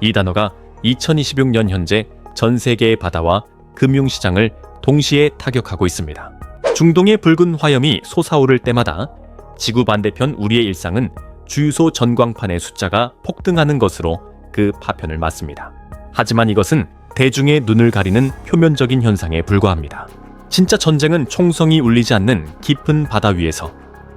이 단어가 2026년 현재 전 세계의 바다와 금융시장을 동시에 타격하고 있습니다. 중동의 붉은 화염이 솟아오를 때마다 지구 반대편 우리의 일상은 주유소 전광판의 숫자가 폭등하는 것으로 그 파편을 맞습니다. 하지만 이것은 대중의 눈을 가리는 표면적인 현상에 불과합니다. 진짜 전쟁은 총성이 울리지 않는 깊은 바다 위에서,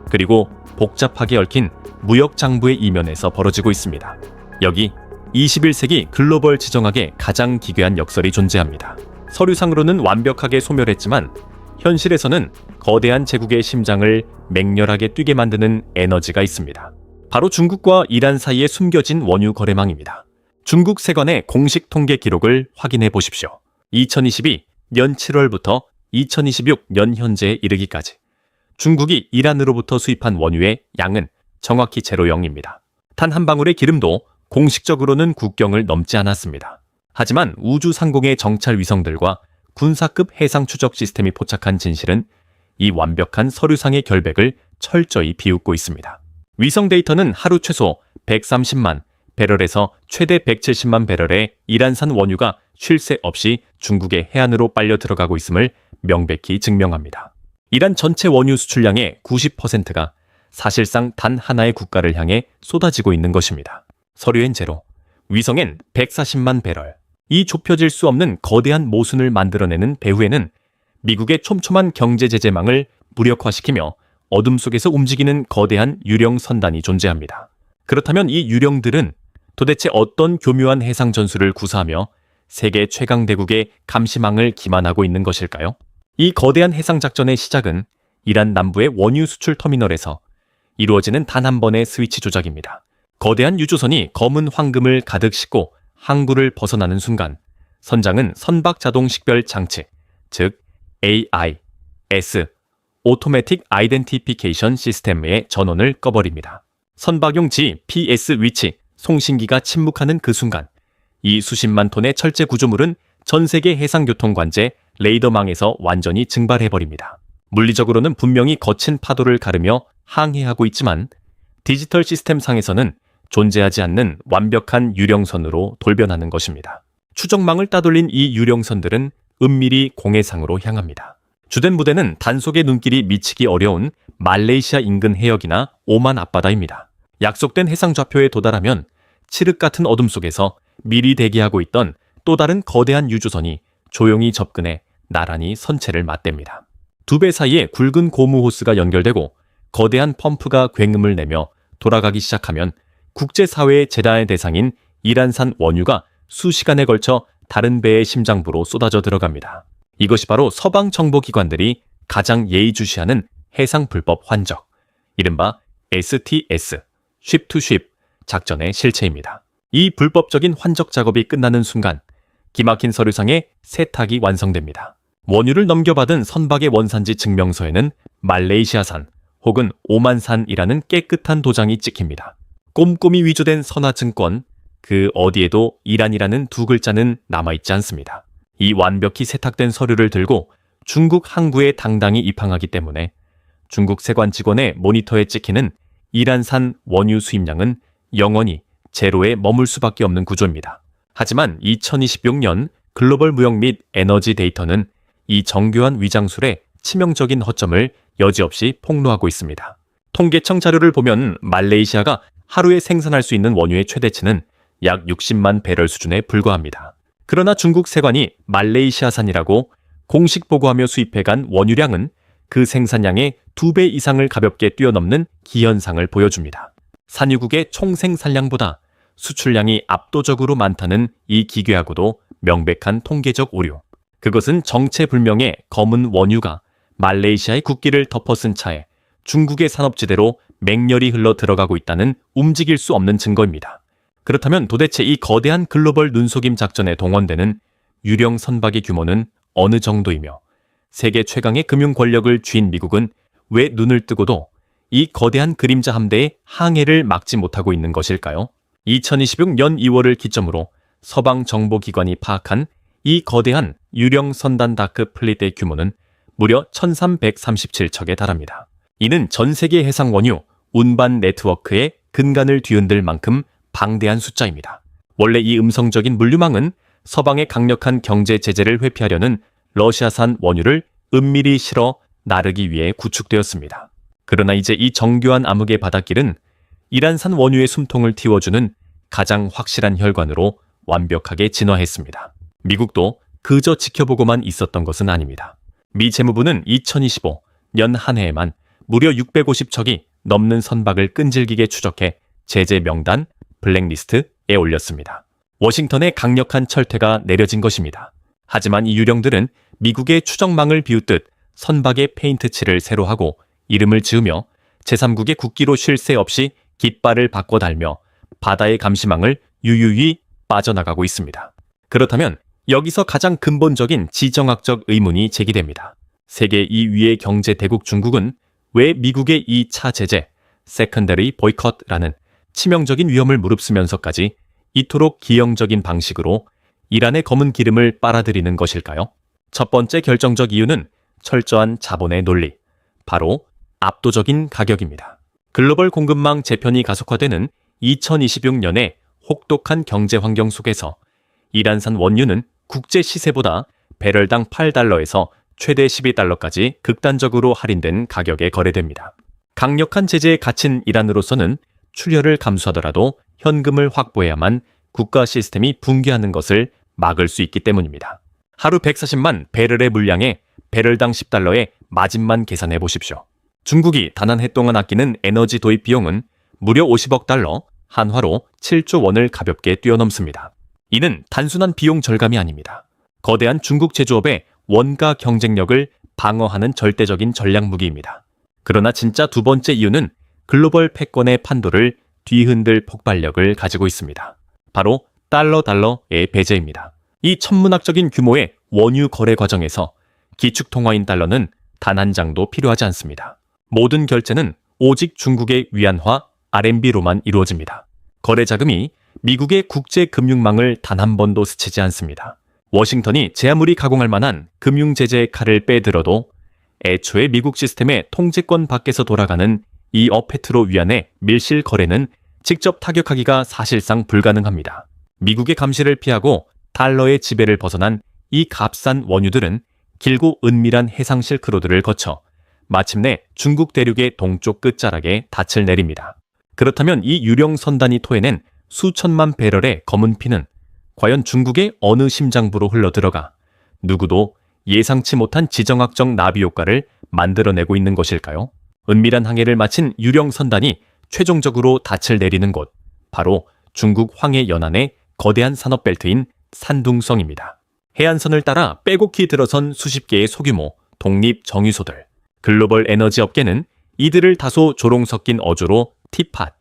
그리고 복잡하게 얽힌 무역 장부의 이면에서 벌어지고 있습니다. 여기 21세기 글로벌 지정학에 가장 기괴한 역설이 존재합니다. 서류상으로는 완벽하게 소멸했지만 현실에서는 거대한 제국의 심장을 맹렬하게 뛰게 만드는 에너지가 있습니다. 바로 중국과 이란 사이에 숨겨진 원유 거래망입니다. 중국 세관의 공식 통계 기록을 확인해 보십시오. 2022년 7월부터 2026년 현재에 이르기까지 중국이 이란으로부터 수입한 원유의 양은 정확히 제로 0입니다. 단 한 방울의 기름도 공식적으로는 국경을 넘지 않았습니다. 하지만 우주 상공의 정찰 위성들과 군사급 해상 추적 시스템이 포착한 진실은 이 완벽한 서류상의 결백을 철저히 비웃고 있습니다. 위성 데이터는 하루 최소 130만 배럴에서 최대 170만 배럴의 이란산 원유가 쉴 새 없이 중국의 해안으로 빨려 들어가고 있음을 명백히 증명합니다. 이란 전체 원유 수출량의 90%가 사실상 단 하나의 국가를 향해 쏟아지고 있는 것입니다. 서류엔 제로, 위성엔 140만 배럴. 이 좁혀질 수 없는 거대한 모순을 만들어내는 배후에는 미국의 촘촘한 경제 제재망을 무력화시키며 어둠 속에서 움직이는 거대한 유령 선단이 존재합니다. 그렇다면 이 유령들은 도대체 어떤 교묘한 해상 전술을 구사하며 세계 최강 대국의 감시망을 기만하고 있는 것일까요? 이 거대한 해상 작전의 시작은 이란 남부의 원유 수출 터미널에서 이루어지는 단 한 번의 스위치 조작입니다. 거대한 유조선이 검은 황금을 가득 싣고 항구를 벗어나는 순간 선장은 선박 자동 식별 장치, 즉 AIS (Automatic Identification System의 전원을 꺼버립니다. 선박용 GPS 위치 송신기가 침묵하는 그 순간 이 수십만 톤의 철제 구조물은 전 세계 해상교통 관제 레이더망에서 완전히 증발해버립니다. 물리적으로는 분명히 거친 파도를 가르며 항해하고 있지만 디지털 시스템상에서는 존재하지 않는 완벽한 유령선으로 돌변하는 것입니다. 추적망을 따돌린 이 유령선들은 은밀히 공해상으로 향합니다. 주된 부대는 단속의 눈길이 미치기 어려운 말레이시아 인근 해역이나 오만 앞바다입니다. 약속된 해상 좌표에 도달하면 칠흑 같은 어둠 속에서 미리 대기하고 있던 또 다른 거대한 유조선이 조용히 접근해 나란히 선체를 맞댑니다. 두 배 사이에 굵은 고무 호스가 연결되고 거대한 펌프가 굉음을 내며 돌아가기 시작하면 국제사회의 재단의 대상인 이란산 원유가 수시간에 걸쳐 다른 배의 심장부로 쏟아져 들어갑니다. 이것이 바로 서방 정보기관들이 가장 예의주시하는 해상 불법 환적, 이른바 STS, Ship to Ship 작전의 실체입니다. 이 불법적인 환적 작업이 끝나는 순간 기막힌 서류상의 세탁이 완성됩니다. 원유를 넘겨받은 선박의 원산지 증명서에는 말레이시아산 혹은 오만산이라는 깨끗한 도장이 찍힙니다. 꼼꼼히 위조된 선화증권, 그 어디에도 이란이라는 두 글자는 남아있지 않습니다. 이 완벽히 세탁된 서류를 들고 중국 항구에 당당히 입항하기 때문에 중국 세관 직원의 모니터에 찍히는 이란산 원유 수입량은 영원히 제로에 머물 수밖에 없는 구조입니다. 하지만 2026년 글로벌 무역 및 에너지 데이터는 이 정교한 위장술의 치명적인 허점을 여지없이 폭로하고 있습니다. 통계청 자료를 보면 말레이시아가 하루에 생산할 수 있는 원유의 최대치는 약 60만 배럴 수준에 불과합니다. 그러나 중국 세관이 말레이시아산이라고 공식 보고하며 수입해간 원유량은 그 생산량의 2배 이상을 가볍게 뛰어넘는 기현상을 보여줍니다. 산유국의 총 생산량보다 수출량이 압도적으로 많다는 이 기괴하고도 명백한 통계적 오류. 그것은 정체불명의 검은 원유가 말레이시아의 국기를 덮어쓴 차에 중국의 산업지대로 맹렬히 흘러 들어가고 있다는 움직일 수 없는 증거입니다. 그렇다면 도대체 이 거대한 글로벌 눈속임 작전에 동원되는 유령 선박의 규모는 어느 정도이며 세계 최강의 금융 권력을 쥔 미국은 왜 눈을 뜨고도 이 거대한 그림자 함대의 항해를 막지 못하고 있는 것일까요? 2026년 2월을 기점으로 서방 정보기관이 파악한 이 거대한 유령 선단 다크 플릿의 규모는 무려 1337척에 달합니다. 이는 전 세계 해상 원유 운반 네트워크의 근간을 뒤흔들 만큼 방대한 숫자입니다. 원래 이 음성적인 물류망은 서방의 강력한 경제 제재를 회피하려는 러시아산 원유를 은밀히 실어 나르기 위해 구축되었습니다. 그러나 이제 이 정교한 암흑의 바닷길은 이란산 원유의 숨통을 틔워주는 가장 확실한 혈관으로 완벽하게 진화했습니다. 미국도 그저 지켜보고만 있었던 것은 아닙니다. 미 재무부는 2025년 한 해에만 무려 650척이 넘는 선박을 끈질기게 추적해 제재 명단 블랙리스트에 올렸습니다. 워싱턴의 강력한 철퇴가 내려진 것입니다. 하지만 이 유령들은 미국의 추적망을 비웃듯 선박에 페인트 칠을 새로 하고 이름을 지으며 제3국의 국기로 쉴 새 없이 깃발을 바꿔 달며 바다의 감시망을 유유히 빠져나가고 있습니다. 그렇다면 여기서 가장 근본적인 지정학적 의문이 제기됩니다. 세계 2위의 경제 대국 중국은 왜 미국의 2차 제재, 세컨더리 보이콧라는 치명적인 위험을 무릅쓰면서까지 이토록 기형적인 방식으로 이란의 검은 기름을 빨아들이는 것일까요? 첫 번째 결정적 이유는 철저한 자본의 논리, 바로 압도적인 가격입니다. 글로벌 공급망 재편이 가속화되는 2026년의 혹독한 경제 환경 속에서 이란산 원유는 국제 시세보다 배럴당 8달러에서 최대 12달러까지 극단적으로 할인된 가격에 거래됩니다. 강력한 제재에 갇힌 이란으로서는 출혈을 감수하더라도 현금을 확보해야만 국가 시스템이 붕괴하는 것을 막을 수 있기 때문입니다. 하루 140만 배럴의 물량에 배럴당 10달러의 마진만 계산해 보십시오. 중국이 단 한 해 동안 아끼는 에너지 도입 비용은 무려 50억 달러, 한화로 7조 원을 가볍게 뛰어넘습니다. 이는 단순한 비용 절감이 아닙니다. 거대한 중국 제조업의 원가 경쟁력을 방어하는 절대적인 전략 무기입니다. 그러나 진짜 두 번째 이유는 글로벌 패권의 판도를 뒤흔들 폭발력을 가지고 있습니다. 바로 달러의 배제입니다. 이 천문학적인 규모의 원유 거래 과정에서 기축통화인 달러는 단 한 장도 필요하지 않습니다. 모든 결제는 오직 중국의 위안화 RMB로만 이루어집니다. 거래 자금이 미국의 국제 금융망을 단 한 번도 스치지 않습니다. 워싱턴이 제 아무리 가공할 만한 금융 제재의 칼을 빼들어도 애초에 미국 시스템의 통제권 밖에서 돌아가는 이 어페트로 위안의 밀실 거래는 직접 타격하기가 사실상 불가능합니다. 미국의 감시를 피하고 달러의 지배를 벗어난 이 값싼 원유들은 길고 은밀한 해상 실크로드를 거쳐 마침내 중국 대륙의 동쪽 끝자락에 닻을 내립니다. 그렇다면 이 유령 선단이 토해낸 수천만 배럴의 검은 피는 과연 중국의 어느 심장부로 흘러들어가 누구도 예상치 못한 지정학적 나비 효과를 만들어내고 있는 것일까요? 은밀한 항해를 마친 유령 선단이 최종적으로 닻을 내리는 곳, 바로 중국 황해 연안의 거대한 산업벨트인 산둥성입니다. 해안선을 따라 빼곡히 들어선 수십 개의 소규모 독립 정유소들. 글로벌 에너지 업계는 이들을 다소 조롱 섞인 어조로 티팟,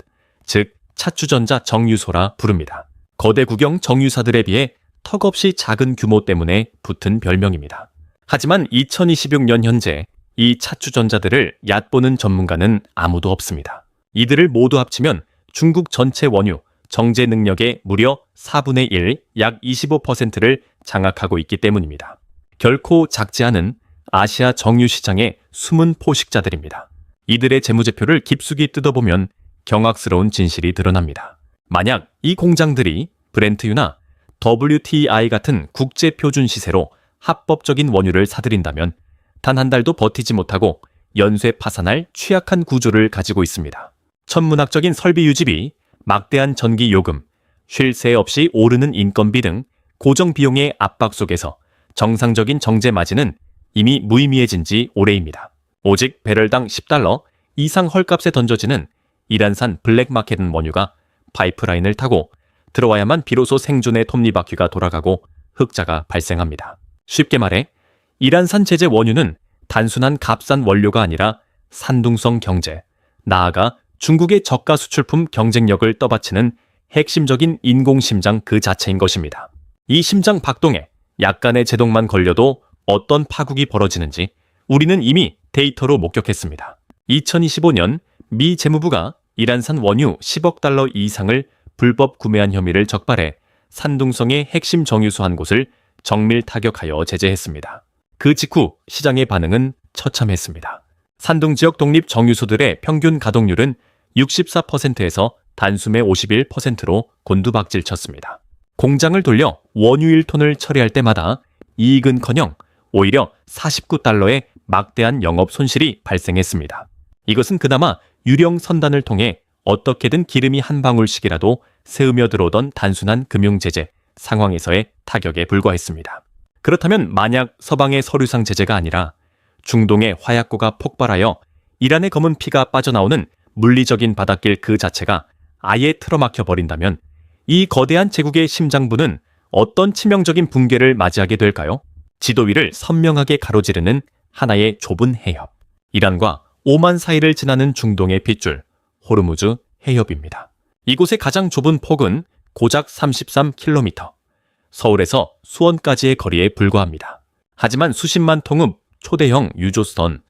즉 차추전자 정유소라 부릅니다. 거대 국영 정유사들에 비해 턱없이 작은 규모 때문에 붙은 별명입니다. 하지만 2026년 현재 이 차추전자들을 얕보는 전문가는 아무도 없습니다. 이들을 모두 합치면 중국 전체 원유 정제 능력의 무려 4분의 1, 약 25%를 장악하고 있기 때문입니다. 결코 작지 않은 아시아 정유 시장의 숨은 포식자들입니다. 이들의 재무제표를 깊숙이 뜯어보면 경악스러운 진실이 드러납니다. 만약 이 공장들이 브렌트유나 WTI 같은 국제 표준 시세로 합법적인 원유를 사들인다면 단 한 달도 버티지 못하고 연쇄 파산할 취약한 구조를 가지고 있습니다. 천문학적인 설비 유지비, 막대한 전기 요금, 쉴 새 없이 오르는 인건비 등 고정 비용의 압박 속에서 정상적인 정제 마진은 이미 무의미해진 지 오래입니다. 오직 배럴당 10달러 이상 헐값에 던져지는 이란산 블랙마켓 원유가 파이프라인을 타고 들어와야만 비로소 생존의 톱니바퀴가 돌아가고 흑자가 발생합니다. 쉽게 말해 이란산 제재 원유는 단순한 값싼 원료가 아니라 산둥성 경제, 나아가 중국의 저가 수출품 경쟁력을 떠받치는 핵심적인 인공심장 그 자체인 것입니다. 이 심장 박동에 약간의 제동만 걸려도 어떤 파국이 벌어지는지 우리는 이미 데이터로 목격했습니다. 2025년 미 재무부가 이란산 원유 10억 달러 이상을 불법 구매한 혐의를 적발해 산둥성의 핵심 정유소 한 곳을 정밀 타격하여 제재했습니다. 그 직후 시장의 반응은 처참했습니다. 산둥 지역 독립 정유소들의 평균 가동률은 64%에서 단숨에 51%로 곤두박질 쳤습니다. 공장을 돌려 원유 1톤을 처리할 때마다 이익은커녕 오히려 49달러의 막대한 영업 손실이 발생했습니다. 이것은 그나마 유령 선단을 통해 어떻게든 기름이 한 방울씩이라도 새으며 들어오던 단순한 금융제재 상황에서의 타격에 불과했습니다. 그렇다면 만약 서방의 서류상 제재가 아니라 중동의 화약고가 폭발하여 이란의 검은 피가 빠져나오는 물리적인 바닷길 그 자체가 아예 틀어막혀 버린다면 이 거대한 제국의 심장부는 어떤 치명적인 붕괴를 맞이하게 될까요? 지도 위를 선명하게 가로지르는 하나의 좁은 해협. 이란과 오만 사이를 지나는 중동의 핏줄, 호르무즈 해협입니다. 이곳의 가장 좁은 폭은 고작 33km. 서울에서 수원까지의 거리에 불과합니다. 하지만 수십만 통의 초대형 유조선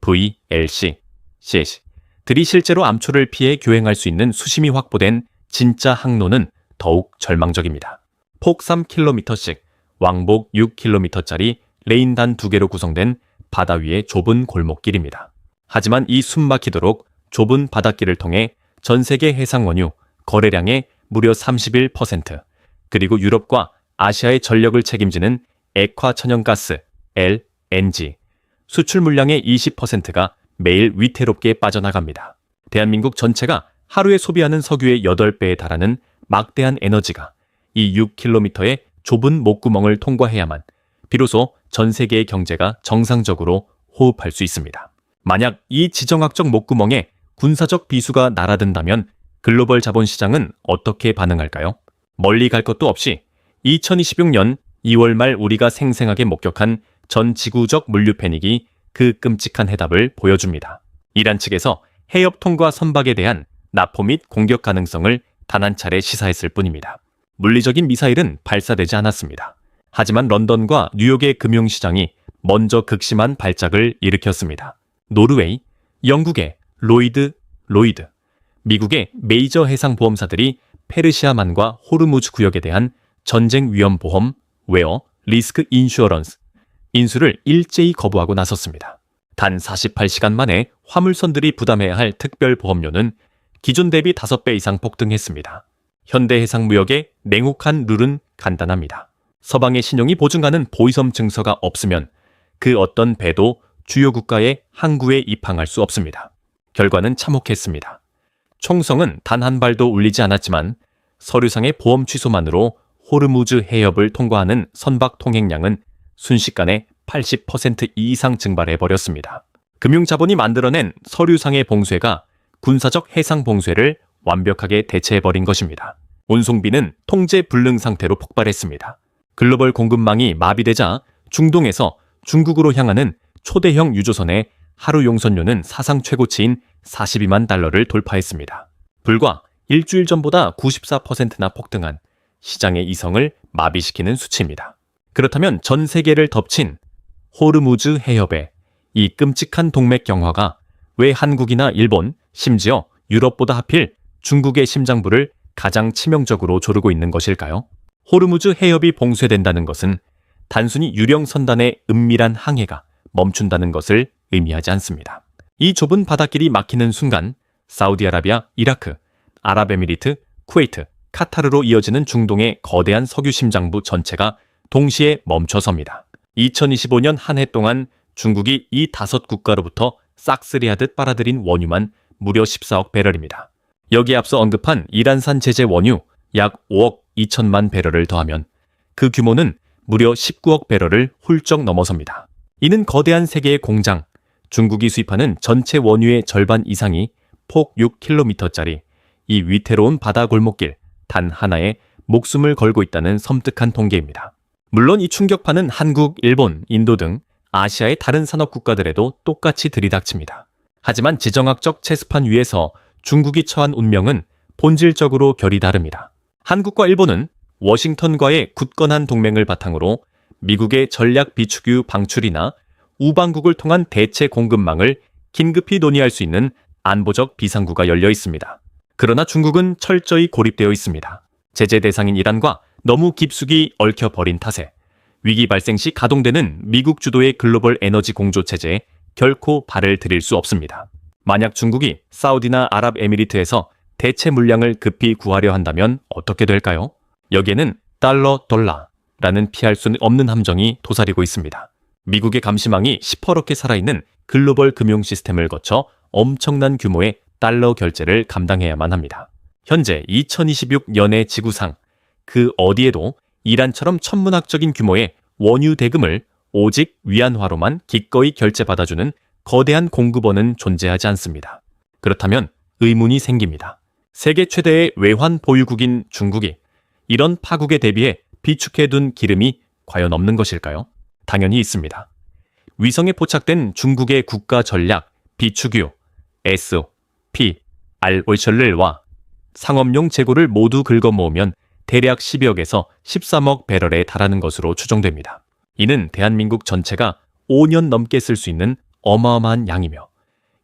VLC, CH들이 실제로 암초를 피해 교행할 수 있는 수심이 확보된 진짜 항로는 더욱 절망적입니다. 폭 3km씩 왕복 6km짜리 레인단 2개로 구성된 바다 위의 좁은 골목길입니다. 하지만 이 숨막히도록 좁은 바닷길을 통해 전 세계 해상 원유 거래량의 무려 31%, 그리고 유럽과 아시아의 전력을 책임지는 액화 천연가스 LNG 수출 물량의 20%가 매일 위태롭게 빠져나갑니다. 대한민국 전체가 하루에 소비하는 석유의 8배에 달하는 막대한 에너지가 이 6km의 좁은 목구멍을 통과해야만 비로소 전 세계의 경제가 정상적으로 호흡할 수 있습니다. 만약 이 지정학적 목구멍에 군사적 비수가 날아든다면 글로벌 자본시장은 어떻게 반응할까요? 멀리 갈 것도 없이 2026년 2월 말 우리가 생생하게 목격한 전 지구적 물류 패닉이 그 끔찍한 해답을 보여줍니다. 이란 측에서 해협 통과 선박에 대한 납포 및 공격 가능성을 단 한 차례 시사했을 뿐입니다. 물리적인 미사일은 발사되지 않았습니다. 하지만 런던과 뉴욕의 금융시장이 먼저 극심한 발작을 일으켰습니다. 노르웨이, 영국의 로이드, 미국의 메이저 해상보험사들이 페르시아만과 호르무즈 구역에 대한 전쟁 위험 보험, 웨어, 리스크 인슈어런스, 인수를 일제히 거부하고 나섰습니다. 단 48시간 만에 화물선들이 부담해야 할 특별보험료는 기존 대비 5배 이상 폭등했습니다. 현대해상무역의 냉혹한 룰은 간단합니다. 서방의 신용이 보증하는 보이섬 증서가 없으면 그 어떤 배도 주요 국가의 항구에 입항할 수 없습니다. 결과는 참혹했습니다. 총성은 단 한 발도 울리지 않았지만 서류상의 보험 취소만으로 호르무즈 해협을 통과하는 선박 통행량은 순식간에 80% 이상 증발해버렸습니다. 금융자본이 만들어낸 서류상의 봉쇄가 군사적 해상 봉쇄를 완벽하게 대체해버린 것입니다. 운송비는 통제 불능 상태로 폭발했습니다. 글로벌 공급망이 마비되자 중동에서 중국으로 향하는 초대형 유조선의 하루 용선료는 사상 최고치인 42만 달러를 돌파했습니다. 불과 일주일 전보다 94%나 폭등한 시장의 이성을 마비시키는 수치입니다. 그렇다면 전 세계를 덮친 호르무즈 해협의 이 끔찍한 동맥 경화가 왜 한국이나 일본, 심지어 유럽보다 하필 중국의 심장부를 가장 치명적으로 조르고 있는 것일까요? 호르무즈 해협이 봉쇄된다는 것은 단순히 유령 선단의 은밀한 항해가 멈춘다는 것을 의미하지 않습니다. 이 좁은 바닷길이 막히는 순간 사우디아라비아, 이라크, 아랍에미리트, 쿠웨이트, 카타르로 이어지는 중동의 거대한 석유 심장부 전체가 동시에 멈춰섭니다. 2025년 한 해 동안 중국이 이 5국가로부터 싹쓸이하듯 빨아들인 원유만 무려 14억 배럴입니다. 여기에 앞서 언급한 이란산 제재 원유 약 5억 2천만 배럴을 더하면 그 규모는 무려 19억 배럴을 훌쩍 넘어섭니다. 이는 거대한 세계의 공장, 중국이 수입하는 전체 원유의 절반 이상이 폭 6km짜리 이 위태로운 바다 골목길 단 하나에 목숨을 걸고 있다는 섬뜩한 통계입니다. 물론 이 충격파는 한국, 일본, 인도 등 아시아의 다른 산업 국가들에도 똑같이 들이닥칩니다. 하지만 지정학적 체스판 위에서 중국이 처한 운명은 본질적으로 결이 다릅니다. 한국과 일본은 워싱턴과의 굳건한 동맹을 바탕으로 미국의 전략 비축유 방출이나 우방국을 통한 대체 공급망을 긴급히 논의할 수 있는 안보적 비상구가 열려 있습니다. 그러나 중국은 철저히 고립되어 있습니다. 제재 대상인 이란과 너무 깊숙이 얽혀버린 탓에 위기 발생 시 가동되는 미국 주도의 글로벌 에너지 공조 체제에 결코 발을 들일 수 없습니다. 만약 중국이 사우디나 아랍에미리트에서 대체 물량을 급히 구하려 한다면 어떻게 될까요? 여기에는 $라는 피할 수 없는 함정이 도사리고 있습니다. 미국의 감시망이 시퍼렇게 살아있는 글로벌 금융 시스템을 거쳐 엄청난 규모의 달러 결제를 감당해야만 합니다. 현재 2026년의 지구상 그 어디에도 이란처럼 천문학적인 규모의 원유 대금을 오직 위안화로만 기꺼이 결제받아주는 거대한 공급원은 존재하지 않습니다. 그렇다면 의문이 생깁니다. 세계 최대의 외환 보유국인 중국이 이런 파국에 대비해 비축해둔 기름이 과연 없는 것일까요? 당연히 있습니다. 위성에 포착된 중국의 국가 전략 비축유 S, P, R 월셜를와 상업용 재고를 모두 긁어 모으면 대략 12억에서 13억 배럴에 달하는 것으로 추정됩니다. 이는 대한민국 전체가 5년 넘게 쓸 수 있는 어마어마한 양이며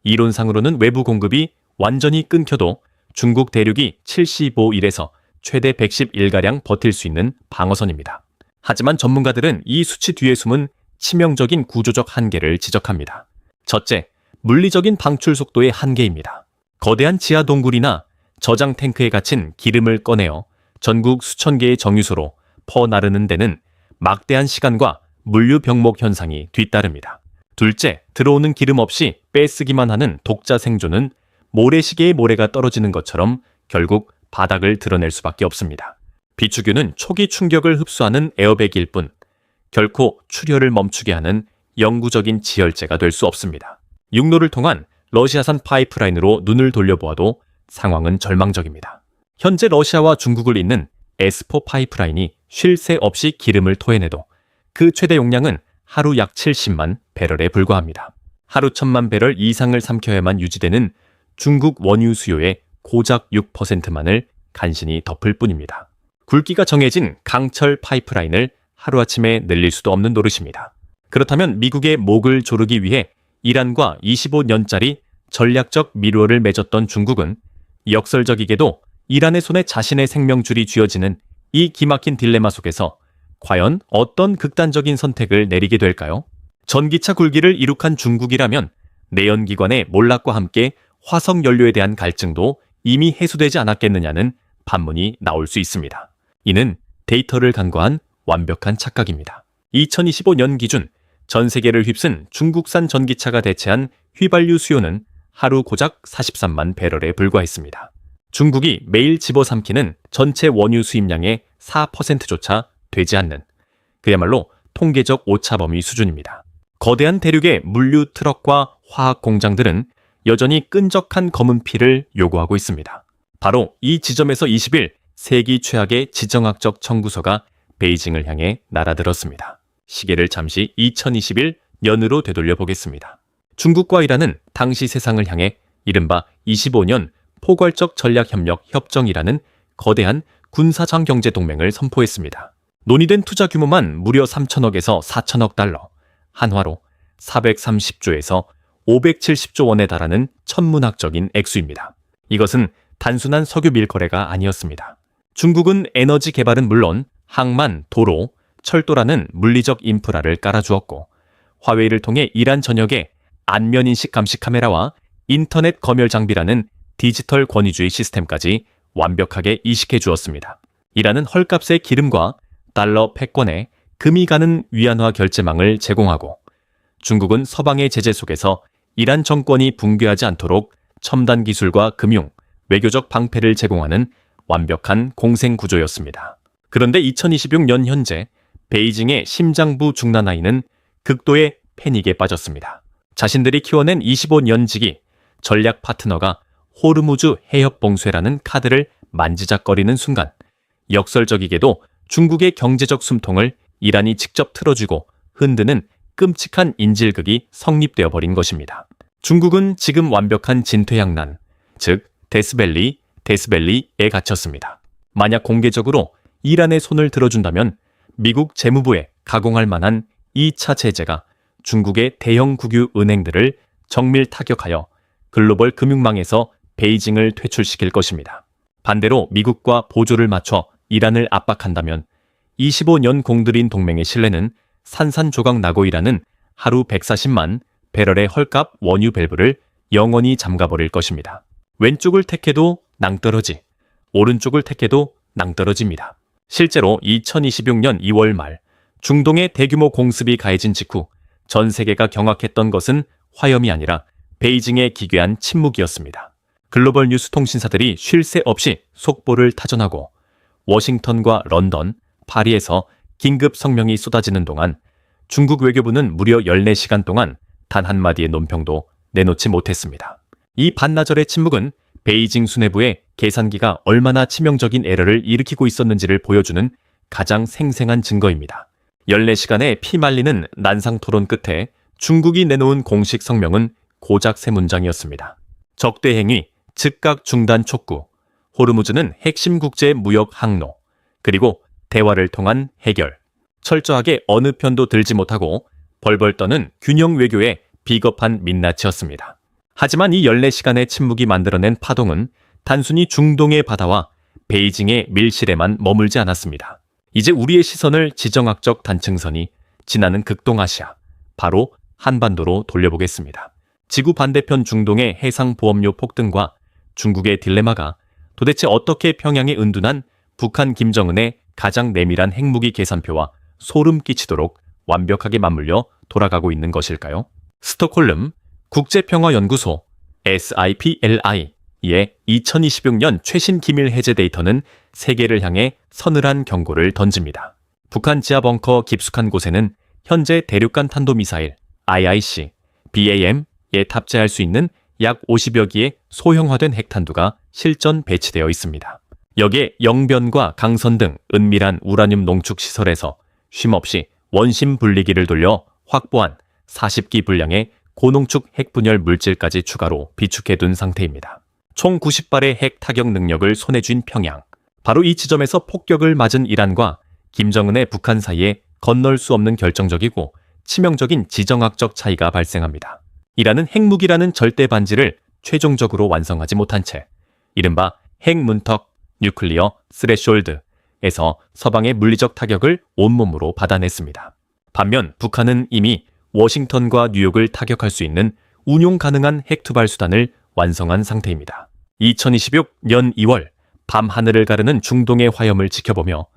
이론상으로는 외부 공급이 완전히 끊겨도 중국 대륙이 75일에서 최대 110일가량 버틸 수 있는 방어선입니다. 하지만 전문가들은 이 수치 뒤에 숨은 치명적인 구조적 한계를 지적합니다. 첫째, 물리적인 방출 속도의 한계입니다. 거대한 지하 동굴이나 저장 탱크에 갇힌 기름을 꺼내어 전국 수천 개의 정유소로 퍼나르는 데는 막대한 시간과 물류 병목 현상이 뒤따릅니다. 둘째, 들어오는 기름 없이 빼쓰기만 하는 독자 생존은 모래시계의 모래가 떨어지는 것처럼 결국 바닥을 드러낼 수밖에 없습니다. 비축유는 초기 충격을 흡수하는 에어백일 뿐 결코 출혈을 멈추게 하는 영구적인 지혈제가 될 수 없습니다. 육로를 통한 러시아산 파이프라인으로 눈을 돌려보아도 상황은 절망적입니다. 현재 러시아와 중국을 잇는 S4 파이프라인이 쉴 새 없이 기름을 토해내도 그 최대 용량은 하루 약 70만 배럴에 불과합니다. 하루 1000만 배럴 이상을 삼켜야만 유지되는 중국 원유 수요의 고작 6%만을 간신히 덮을 뿐입니다. 굵기가 정해진 강철 파이프라인을 하루아침에 늘릴 수도 없는 노릇입니다. 그렇다면 미국의 목을 조르기 위해 이란과 25년짜리 전략적 미로를 맺었던 중국은 역설적이게도 이란의 손에 자신의 생명줄이 쥐어지는 이 기막힌 딜레마 속에서 과연 어떤 극단적인 선택을 내리게 될까요? 전기차 굴기를 이룩한 중국이라면 내연기관의 몰락과 함께 화석연료에 대한 갈증도 이미 해소되지 않았겠느냐는 반문이 나올 수 있습니다. 이는 데이터를 간과한 완벽한 착각입니다. 2025년 기준 전 세계를 휩쓴 중국산 전기차가 대체한 휘발유 수요는 하루 고작 43만 배럴에 불과했습니다. 중국이 매일 집어삼키는 전체 원유 수입량의 4%조차 되지 않는 그야말로 통계적 오차 범위 수준입니다. 거대한 대륙의 물류 트럭과 화학 공장들은 여전히 끈적한 검은 피를 요구하고 있습니다. 바로 이 지점에서 20일 세기 최악의 지정학적 청구서가 베이징을 향해 날아들었습니다. 시계를 잠시 2021 년으로 되돌려 보겠습니다. 중국과 이란은 당시 세상을 향해 이른바 25년 포괄적 전략협력 협정이라는 거대한 군사장 경제 동맹을 선포했습니다. 논의된 투자 규모만 무려 3천억에서 4천억 달러, 한화로 430조에서 570조 원에 달하는 천문학적인 액수입니다. 이것은 단순한 석유 밀거래가 아니었습니다. 중국은 에너지 개발은 물론 항만, 도로, 철도라는 물리적 인프라를 깔아주었고 화웨이를 통해 이란 전역에 안면인식 감시 카메라와 인터넷 검열 장비라는 디지털 권위주의 시스템까지 완벽하게 이식해 주었습니다. 이란은 헐값의 기름과 달러 패권에 금이 가는 위안화 결제망을 제공하고 중국은 서방의 제재 속에서 이란 정권이 붕괴하지 않도록 첨단 기술과 금융, 외교적 방패를 제공하는 완벽한 공생 구조였습니다. 그런데 2026년 현재 베이징의 심장부 중나나이는 극도의 패닉에 빠졌습니다. 자신들이 키워낸 25년지기 전략 파트너가 호르무즈 해협 봉쇄라는 카드를 만지작거리는 순간 역설적이게도 중국의 경제적 숨통을 이란이 직접 틀어주고 흔드는 끔찍한 인질극이 성립되어 버린 것입니다. 중국은 지금 완벽한 진퇴양난, 즉 데스밸리에 갇혔습니다. 만약 공개적으로 이란의 손을 들어준다면 미국 재무부에 가공할 만한 2차 제재가 중국의 대형 국유 은행들을 정밀 타격하여 글로벌 금융망에서 베이징을 퇴출시킬 것입니다. 반대로 미국과 보조를 맞춰 이란을 압박한다면 25년 공들인 동맹의 신뢰는 산산조각 나고 이란은 하루 140만 배럴의 헐값 원유 밸브를 영원히 잠가버릴 것입니다. 왼쪽을 택해도 낭떠러지, 오른쪽을 택해도 낭떠러지입니다. 실제로 2026년 2월 말 중동의 대규모 공습이 가해진 직후 전 세계가 경악했던 것은 화염이 아니라 베이징의 기괴한 침묵이었습니다. 글로벌 뉴스 통신사들이 쉴 새 없이 속보를 타전하고 워싱턴과 런던, 파리에서 긴급 성명이 쏟아지는 동안 중국 외교부는 무려 14시간 동안 단 한마디의 논평도 내놓지 못했습니다. 이 반나절의 침묵은 베이징 수뇌부의 계산기가 얼마나 치명적인 에러를 일으키고 있었는지를 보여주는 가장 생생한 증거입니다. 14시간의 피말리는 난상 토론 끝에 중국이 내놓은 공식 성명은 고작 세 문장이었습니다. 적대 행위, 즉각 중단 촉구, 호르무즈는 핵심 국제 무역 항로, 그리고 대화를 통한 해결. 철저하게 어느 편도 들지 못하고 벌벌 떠는 균형 외교의 비겁한 민낯이었습니다. 하지만 이 14시간의 침묵이 만들어낸 파동은 단순히 중동의 바다와 베이징의 밀실에만 머물지 않았습니다. 이제 우리의 시선을 지정학적 단층선이 지나는 극동아시아, 바로 한반도로 돌려보겠습니다. 지구 반대편 중동의 해상보험료 폭등과 중국의 딜레마가 도대체 어떻게 평양에 은둔한 북한 김정은의 가장 내밀한 핵무기 계산표와 소름 끼치도록 완벽하게 맞물려 돌아가고 있는 것일까요? 스톡홀름 국제평화연구소 SIPLI의 2026년 최신 기밀 해제 데이터는 세계를 향해 서늘한 경고를 던집니다. 북한 지하 벙커 깊숙한 곳에는 현재 대륙간 탄도미사일 IIC, BAM에 탑재할 수 있는 약 50여 기의 소형화된 핵탄두가 실전 배치되어 있습니다. 여기에 영변과 강선 등 은밀한 우라늄 농축 시설에서 쉼없이 원심 분리기를 돌려 확보한 40기 분량의 고농축 핵분열 물질까지 추가로 비축해둔 상태입니다. 총 90발의 핵 타격 능력을 손에 쥔 평양. 바로 이 지점에서 폭격을 맞은 이란과 김정은의 북한 사이에 건널 수 없는 결정적이고 치명적인 지정학적 차이가 발생합니다. 이란은 핵무기라는 절대 반지를 최종적으로 완성하지 못한 채 이른바 핵문턱 뉴클리어 스레숄드에서 서방의 물리적 타격을 온몸으로 받아냈습니다. 반면 북한은 이미 워싱턴과 뉴욕을 타격할 수 있는 운용 가능한 핵투발 수단을 완성한 상태입니다. 2026년 2월 밤하늘을 가르는 중동의 화염을 지켜보며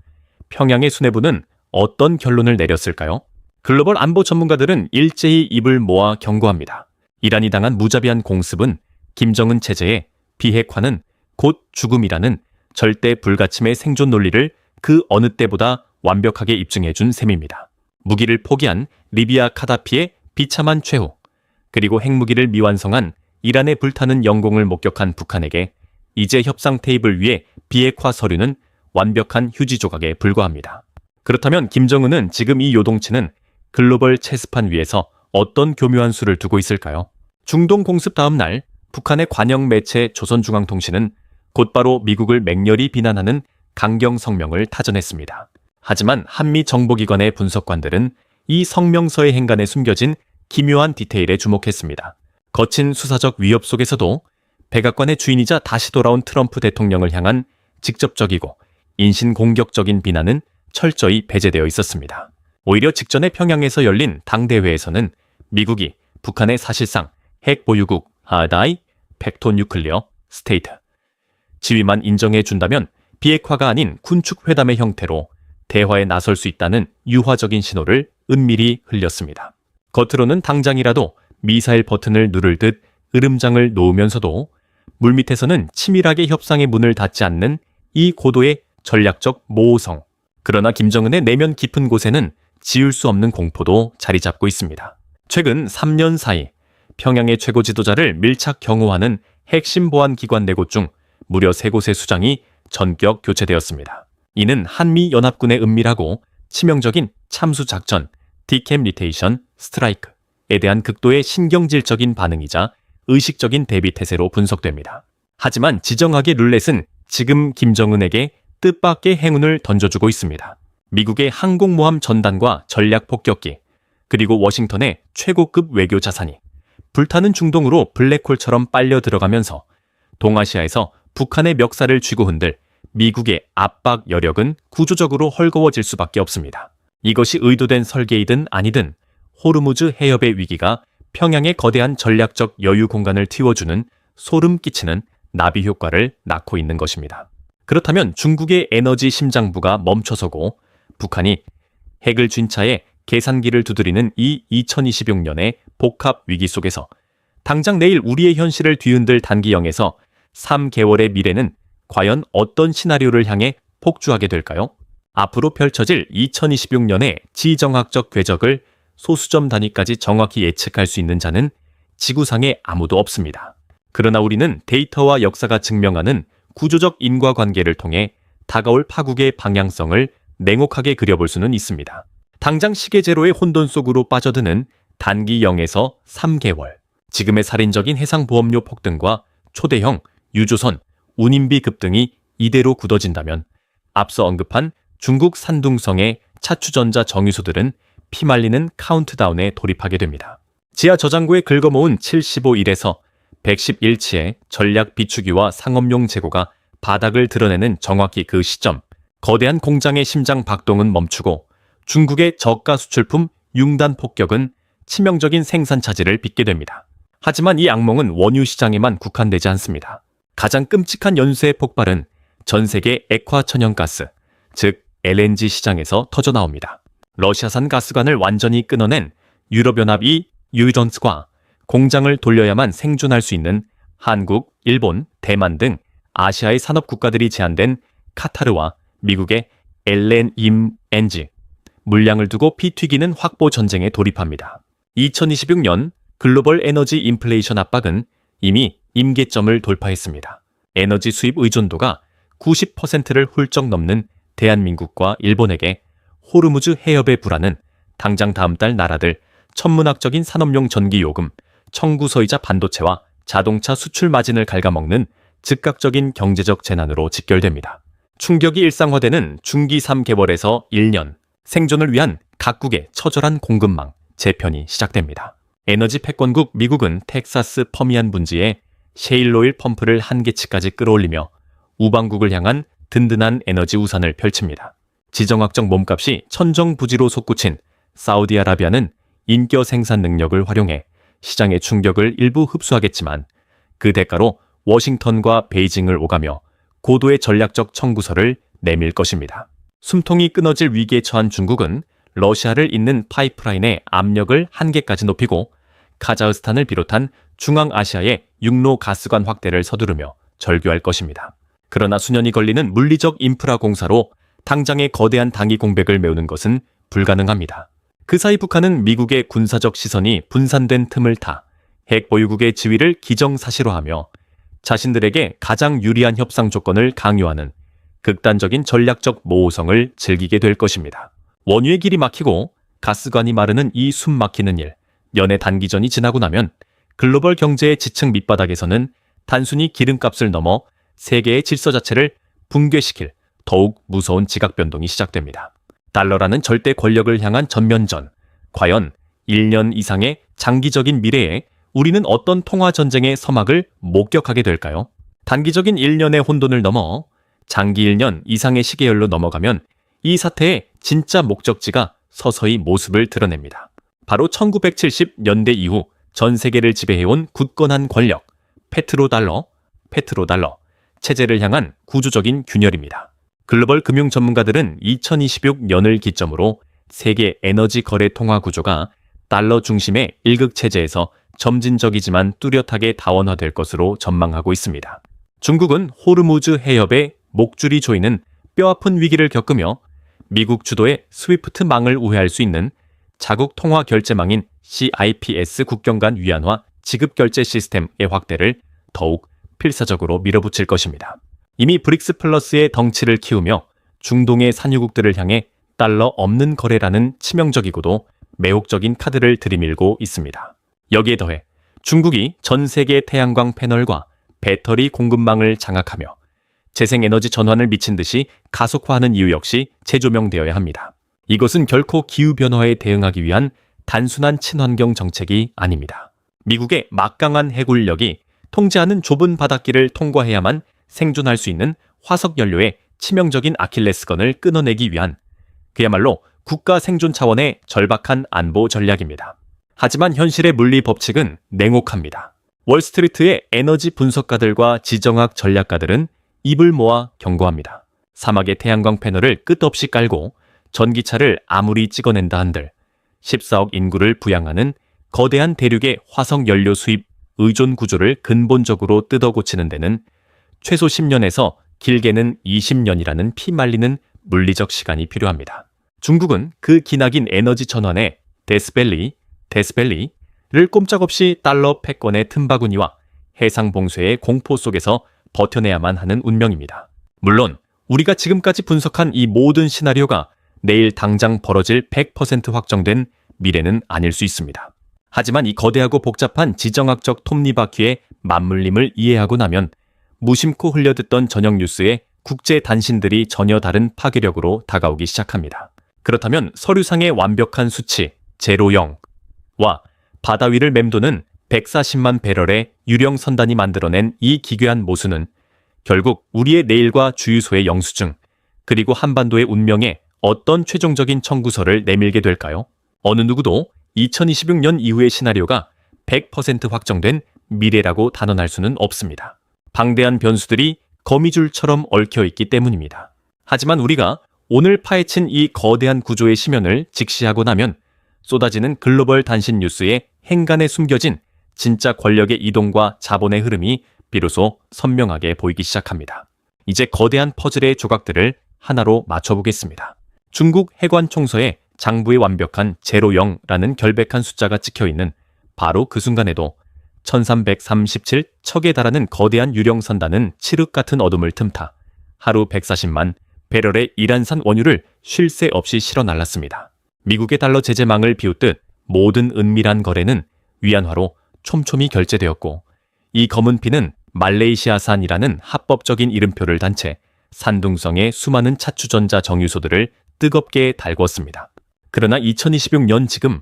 평양의 수뇌부는 어떤 결론을 내렸을까요? 글로벌 안보 전문가들은 일제히 입을 모아 경고합니다. 이란이 당한 무자비한 공습은 김정은 체제의 비핵화는 곧 죽음이라는 절대 불가침의 생존 논리를 그 어느 때보다 완벽하게 입증해준 셈입니다. 무기를 포기한 리비아 카다피의 비참한 최후, 그리고 핵무기를 미완성한 이란의 불타는 영공을 목격한 북한에게 이제 협상 테이블 위에 비핵화 서류는 완벽한 휴지 조각에 불과합니다. 그렇다면 김정은은 지금 이 요동치는 글로벌 체스판 위에서 어떤 교묘한 수를 두고 있을까요? 중동 공습 다음 날 북한의 관영 매체 조선중앙통신은 곧바로 미국을 맹렬히 비난하는 강경 성명을 타전했습니다. 하지만 한미 정보기관의 분석관들은 이 성명서의 행간에 숨겨진 기묘한 디테일에 주목했습니다. 거친 수사적 위협 속에서도 백악관의 주인이자 다시 돌아온 트럼프 대통령을 향한 직접적이고 인신공격적인 비난은 철저히 배제되어 있었습니다. 오히려 직전에 평양에서 열린 당대회에서는 미국이 북한의 사실상 핵보유국 하다이 팩토 뉴클리어 스테이트 지위만 인정해준다면 비핵화가 아닌 군축회담의 형태로 대화에 나설 수 있다는 유화적인 신호를 은밀히 흘렸습니다. 겉으로는 당장이라도 미사일 버튼을 누를 듯 으름장을 놓으면서도 물밑에서는 치밀하게 협상의 문을 닫지 않는 이 고도의 전략적 모호성. 그러나 김정은의 내면 깊은 곳에는 지울 수 없는 공포도 자리 잡고 있습니다. 최근 3년 사이 평양의 최고 지도자를 밀착 경호하는 핵심 보안 기관 4곳 중 무려 3곳의 수장이 전격 교체되었습니다. 이는 한미연합군의 은밀하고 치명적인 참수작전, 디캠리테이션 스트라이크에 대한 극도의 신경질적인 반응이자 의식적인 대비태세로 분석됩니다. 하지만 지정학의 룰렛은 지금 김정은에게 뜻밖의 행운을 던져주고 있습니다. 미국의 항공모함 전단과 전략폭격기, 그리고 워싱턴의 최고급 외교 자산이 불타는 중동으로 블랙홀처럼 빨려 들어가면서 동아시아에서 북한의 멱살을 쥐고 흔들 미국의 압박 여력은 구조적으로 헐거워질 수밖에 없습니다. 이것이 의도된 설계이든 아니든 호르무즈 해협의 위기가 평양의 거대한 전략적 여유 공간을 틔워주는 소름 끼치는 나비 효과를 낳고 있는 것입니다. 그렇다면 중국의 에너지 심장부가 멈춰서고 북한이 핵을 쥔 차에 계산기를 두드리는 이 2026년의 복합 위기 속에서 당장 내일 우리의 현실을 뒤흔들 단기 0에서 3개월의 미래는 과연 어떤 시나리오를 향해 폭주하게 될까요? 앞으로 펼쳐질 2026년의 지정학적 궤적을 소수점 단위까지 정확히 예측할 수 있는 자는 지구상에 아무도 없습니다. 그러나 우리는 데이터와 역사가 증명하는 구조적 인과관계를 통해 다가올 파국의 방향성을 냉혹하게 그려볼 수는 있습니다. 당장 시계 제로의 혼돈 속으로 빠져드는 단기 0에서 3개월, 지금의 살인적인 해상보험료 폭등과 초대형, 유조선, 운임비 급등이 이대로 굳어진다면 앞서 언급한 중국 산둥성의 차추전자 정유소들은 피말리는 카운트다운에 돌입하게 됩니다. 지하 저장고에 긁어모은 75일에서 111치의 전략 비축유와 상업용 재고가 바닥을 드러내는 정확히 그 시점, 거대한 공장의 심장 박동은 멈추고 중국의 저가 수출품 융단 폭격은 치명적인 생산 차질을 빚게 됩니다. 하지만 이 악몽은 원유 시장에만 국한되지 않습니다. 가장 끔찍한 연쇄의 폭발은 전 세계 액화 천연가스, 즉 LNG 시장에서 터져나옵니다. 러시아산 가스관을 완전히 끊어낸 유럽연합이 유전스과 공장을 돌려야만 생존할 수 있는 한국, 일본, 대만 등 아시아의 산업 국가들이 제한된 카타르와 미국의 LN임엔지, 물량을 두고 피 튀기는 확보 전쟁에 돌입합니다. 2026년 글로벌 에너지 인플레이션 압박은 이미 임계점을 돌파했습니다. 에너지 수입 의존도가 90%를 훌쩍 넘는 대한민국과 일본에게 호르무즈 해협의 불안은 당장 다음 달 나라들 천문학적인 산업용 전기요금, 청구서이자 반도체와 자동차 수출 마진을 갉아먹는 즉각적인 경제적 재난으로 직결됩니다. 충격이 일상화되는 중기 3개월에서 1년, 생존을 위한 각국의 처절한 공급망 재편이 시작됩니다. 에너지 패권국 미국은 텍사스 퍼미안 분지에 셰일오일 펌프를 한계치까지 끌어올리며 우방국을 향한 든든한 에너지 우산을 펼칩니다. 지정학적 몸값이 천정부지로 솟구친 사우디아라비아는 인겨 생산 능력을 활용해 시장의 충격을 일부 흡수하겠지만 그 대가로 워싱턴과 베이징을 오가며 고도의 전략적 청구서를 내밀 것입니다. 숨통이 끊어질 위기에 처한 중국은 러시아를 잇는 파이프라인의 압력을 한계까지 높이고 카자흐스탄을 비롯한 중앙아시아의 육로 가스관 확대를 서두르며 절규할 것입니다. 그러나 수년이 걸리는 물리적 인프라 공사로 당장의 거대한 당위 공백을 메우는 것은 불가능합니다. 그 사이 북한은 미국의 군사적 시선이 분산된 틈을 타 핵 보유국의 지위를 기정사실화하며 자신들에게 가장 유리한 협상 조건을 강요하는 극단적인 전략적 모호성을 즐기게 될 것입니다. 원유의 길이 막히고 가스관이 마르는 이 숨 막히는 일, 연애 단기전이 지나고 나면 글로벌 경제의 지층 밑바닥에서는 단순히 기름값을 넘어 세계의 질서 자체를 붕괴시킬 더욱 무서운 지각 변동이 시작됩니다. 달러라는 절대 권력을 향한 전면전, 과연 1년 이상의 장기적인 미래에 우리는 어떤 통화 전쟁의 서막을 목격하게 될까요? 단기적인 1년의 혼돈을 넘어 장기 1년 이상의 시계열로 넘어가면 이 사태의 진짜 목적지가 서서히 모습을 드러냅니다. 바로 1970년대 이후 전 세계를 지배해온 굳건한 권력, 페트로달러 체제를 향한 구조적인 균열입니다. 글로벌 금융 전문가들은 2026년을 기점으로 세계 에너지 거래 통화 구조가 달러 중심의 일극 체제에서 점진적이지만 뚜렷하게 다원화될 것으로 전망하고 있습니다. 중국은 호르무즈 해협에 목줄이 조이는 뼈아픈 위기를 겪으며 미국 주도의 스위프트 망을 우회할 수 있는 자국 통화 결제망인 CIPS 국경 간 위안화 지급 결제 시스템의 확대를 더욱 필사적으로 밀어붙일 것입니다. 이미 브릭스 플러스의 덩치를 키우며 중동의 산유국들을 향해 달러 없는 거래라는 치명적이고도 매혹적인 카드를 들이밀고 있습니다. 여기에 더해 중국이 전 세계 태양광 패널과 배터리 공급망을 장악하며 재생에너지 전환을 미친 듯이 가속화하는 이유 역시 재조명되어야 합니다. 이것은 결코 기후변화에 대응하기 위한 단순한 친환경 정책이 아닙니다. 미국의 막강한 해군력이 통제하는 좁은 바닷길을 통과해야만 생존할 수 있는 화석연료의 치명적인 아킬레스건을 끊어내기 위한 그야말로 국가 생존 차원의 절박한 안보 전략입니다. 하지만 현실의 물리 법칙은 냉혹합니다. 월스트리트의 에너지 분석가들과 지정학 전략가들은 입을 모아 경고합니다. 사막의 태양광 패널을 끝없이 깔고 전기차를 아무리 찍어낸다 한들 14억 인구를 부양하는 거대한 대륙의 화석 연료 수입 의존 구조를 근본적으로 뜯어 고치는 데는 최소 10년에서 길게는 20년이라는 피말리는 물리적 시간이 필요합니다. 중국은 그 기나긴 에너지 전환에 데스밸리를 꼼짝없이 달러 패권의 틈바구니와 해상 봉쇄의 공포 속에서 버텨내야만 하는 운명입니다. 물론 우리가 지금까지 분석한 이 모든 시나리오가 내일 당장 벌어질 100% 확정된 미래는 아닐 수 있습니다. 하지만 이 거대하고 복잡한 지정학적 톱니바퀴의 맞물림을 이해하고 나면 무심코 흘려듣던 저녁 뉴스의 국제 단신들이 전혀 다른 파괴력으로 다가오기 시작합니다. 그렇다면 서류상의 완벽한 수치 제로0와 바다 위를 맴도는 140만 배럴의 유령 선단이 만들어낸 이 기괴한 모순은 결국 우리의 내일과 주유소의 영수증 그리고 한반도의 운명에 어떤 최종적인 청구서를 내밀게 될까요? 어느 누구도 2026년 이후의 시나리오가 100% 확정된 미래라고 단언할 수는 없습니다. 방대한 변수들이 거미줄처럼 얽혀있기 때문입니다. 하지만 우리가 오늘 파헤친 이 거대한 구조의 심연을 직시하고 나면 쏟아지는 글로벌 단신 뉴스의 행간에 숨겨진 진짜 권력의 이동과 자본의 흐름이 비로소 선명하게 보이기 시작합니다. 이제 거대한 퍼즐의 조각들을 하나로 맞춰보겠습니다. 중국 해관 총서에 장부의 완벽한 제로0라는 결백한 숫자가 찍혀있는 바로 그 순간에도 1337척에 달하는 거대한 유령 선단은 칠흑 같은 어둠을 틈타 하루 140만 배럴의 이란산 원유를 쉴 새 없이 실어 날랐습니다. 미국의 달러 제재망을 비웃듯 모든 은밀한 거래는 위안화로 촘촘히 결제되었고 이 검은 피는 말레이시아산이라는 합법적인 이름표를 단 채 산둥성의 수많은 차추전자 정유소들을 뜨겁게 달궜습니다. 그러나 2026년 지금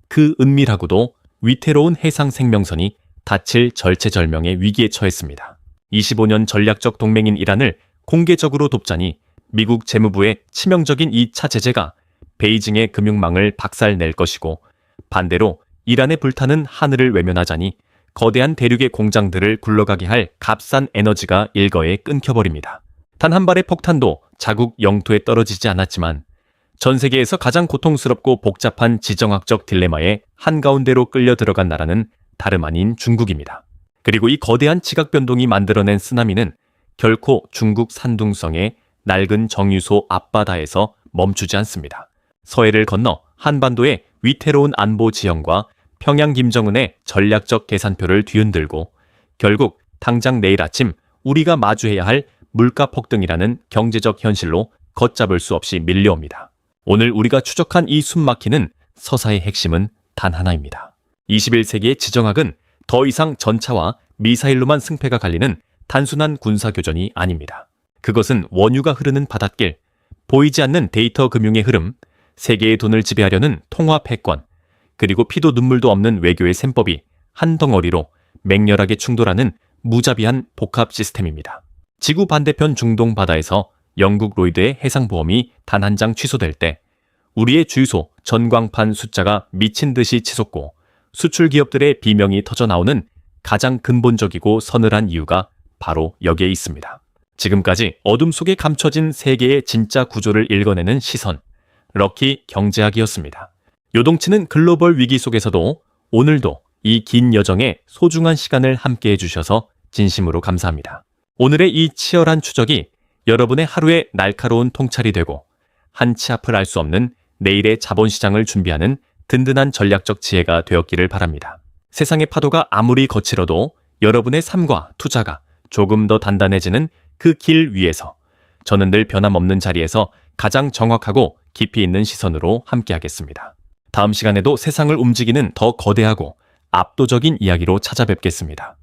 그 은밀하고도 위태로운 해상 생명선이 닫힐 절체절명의 위기에 처했습니다. 25년 전략적 동맹인 이란을 공개적으로 돕자니 미국 재무부의 치명적인 2차 제재가 베이징의 금융망을 박살낼 것이고 반대로 이란에 불타는 하늘을 외면하자니 거대한 대륙의 공장들을 굴러가게 할 값싼 에너지가 일거에 끊겨버립니다. 단 한 발의 폭탄도 자국 영토에 떨어지지 않았지만 전 세계에서 가장 고통스럽고 복잡한 지정학적 딜레마의 한가운데로 끌려 들어간 나라는 다름 아닌 중국입니다. 그리고 이 거대한 지각 변동이 만들어낸 쓰나미는 결코 중국 산둥성의 낡은 정유소 앞바다에서 멈추지 않습니다. 서해를 건너 한반도의 위태로운 안보 지형과 평양 김정은의 전략적 계산표를 뒤흔들고 결국 당장 내일 아침 우리가 마주해야 할 물가 폭등이라는 경제적 현실로 걷잡을 수 없이 밀려옵니다. 오늘 우리가 추적한 이 숨막히는 서사의 핵심은 단 하나입니다. 21세기의 지정학은 더 이상 전차와 미사일로만 승패가 갈리는 단순한 군사교전이 아닙니다. 그것은 원유가 흐르는 바닷길, 보이지 않는 데이터 금융의 흐름, 세계의 돈을 지배하려는 통화 패권, 그리고 피도 눈물도 없는 외교의 셈법이 한 덩어리로 맹렬하게 충돌하는 무자비한 복합 시스템입니다. 지구 반대편 중동 바다에서 영국 로이드의 해상보험이 단 한 장 취소될 때 우리의 주유소 전광판 숫자가 미친 듯이 치솟고 수출 기업들의 비명이 터져나오는 가장 근본적이고 서늘한 이유가 바로 여기에 있습니다. 지금까지 어둠 속에 감춰진 세계의 진짜 구조를 읽어내는 시선, 럭키 경제학이었습니다. 요동치는 글로벌 위기 속에서도 오늘도 이 긴 여정에 소중한 시간을 함께 해주셔서 진심으로 감사합니다. 오늘의 이 치열한 추적이 여러분의 하루의 날카로운 통찰이 되고 한치 앞을 알 수 없는 내일의 자본시장을 준비하는 든든한 전략적 지혜가 되었기를 바랍니다. 세상의 파도가 아무리 거칠어도 여러분의 삶과 투자가 조금 더 단단해지는 그 길 위에서 저는 늘 변함없는 자리에서 가장 정확하고 깊이 있는 시선으로 함께하겠습니다. 다음 시간에도 세상을 움직이는 더 거대하고 압도적인 이야기로 찾아뵙겠습니다.